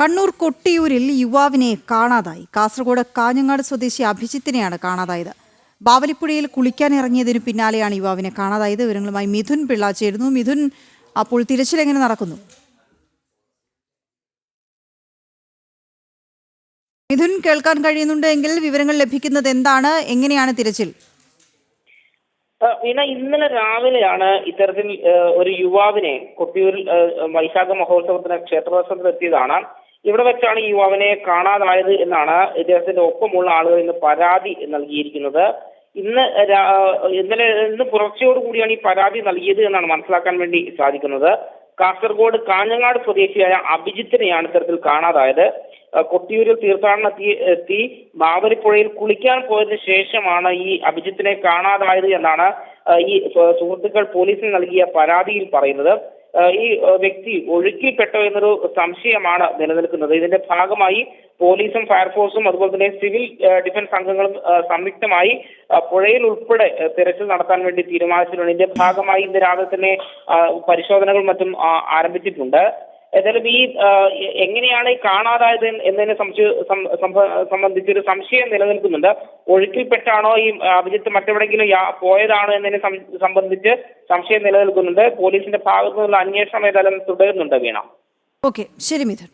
കണ്ണൂർ കൊട്ടിയൂരിൽ യുവാവിനെ കാണാതായി. കാസർഗോഡ് കാഞ്ഞങ്ങാട് സ്വദേശി അഭിജിത്തിനെയാണ് കാണാതായത്. ബാവലിപ്പുഴയിൽ കുളിക്കാൻ ഇറങ്ങിയതിനു പിന്നാലെയാണ് യുവാവിനെ കാണാതായത്. വിവരങ്ങളുമായി മിഥുൻ പിള്ള ചേരുന്നു. മിഥുൻ, അപ്പോൾ തിരച്ചിൽ എങ്ങനെ നടക്കുന്നു? മിഥുൻ, കേൾക്കാൻ കഴിയുന്നുണ്ടെങ്കിൽ വിവരങ്ങൾ ലഭിക്കുന്നത് എന്താണ്? എങ്ങനെയാണ് തിരച്ചിൽ? ഇന്നലെ രാവിലെയാണ് ഇത്തരത്തിൽ ഒരു യുവാവിനെ കൊട്ടിയൂരിൽ വൈശാഖ മഹോത്സവത്തിന് ക്ഷേത്രദർശനത്തിൽ എത്തിയതാണ്. ഇവിടെ വെച്ചാണ് ഈ യുവാവിനെ കാണാതായത് എന്നാണ് ഇദ്ദേഹത്തിന്റെ ഒപ്പമുള്ള ആളുകൾ ഇന്ന് പരാതി നൽകിയിരിക്കുന്നത്. ഇന്ന് പുലർച്ചയോടുകൂടിയാണ് ഈ പരാതി നൽകിയത് എന്നാണ് മനസ്സിലാക്കാൻ വേണ്ടി സാധിക്കുന്നത്. കാസർഗോഡ് കാഞ്ഞങ്ങാട് സ്വദേശിയായ അഭിജിത്തിനെയാണ് ഇത്തരത്തിൽ കാണാതായത്. കൊട്ടിയൂരിൽ തീർത്ഥാടനത്തി ബാവലിപ്പുഴയിൽ കുളിക്കാൻ പോയതിനു ശേഷമാണ് ഈ അഭിജിത്തിനെ കാണാതായത് എന്നാണ് ഈ സുഹൃത്തുക്കൾ പോലീസിന് നൽകിയ പരാതിയിൽ പറയുന്നത്. ഈ വ്യക്തി ഒഴുക്കിൽപ്പെട്ടോ എന്നൊരു സംശയമാണ് നിലനിൽക്കുന്നത്. ഇതിന്റെ ഭാഗമായി പോലീസും ഫയർഫോഴ്സും അതുപോലെ തന്നെ സിവിൽ ഡിഫൻസ് സംഘങ്ങളും സംയുക്തമായി പുഴയിൽ ഉൾപ്പെടെ തെരച്ചിൽ നടത്താൻ വേണ്ടി തീരുമാനിച്ചിട്ടുണ്ട്. ഇതിന്റെ ഭാഗമായി ഇന്ന് രാവിലെ തന്നെ പരിശോധനകൾ മറ്റും ആരംഭിച്ചിട്ടുണ്ട്. ഏതായാലും ഈ എങ്ങനെയാണ് ഈ കാണാതായത് എന്നതിനെ സംബന്ധിച്ചൊരു സംശയം നിലനിൽക്കുന്നുണ്ട്. ഒഴുക്കിൽപ്പെട്ടാണോ ഈ അഭിജിത്ത് മറ്റെവിടെങ്കിലും പോയതാണോ എന്നതിനെ സംബന്ധിച്ച് സംശയം നിലനിൽക്കുന്നുണ്ട്. പോലീസിന്റെ ഭാഗത്തു നിന്നുള്ള അന്വേഷണം ഏതായാലും തുടരുന്നുണ്ട്. വീണ. ഓക്കെ, ശരി മിഥുൻ.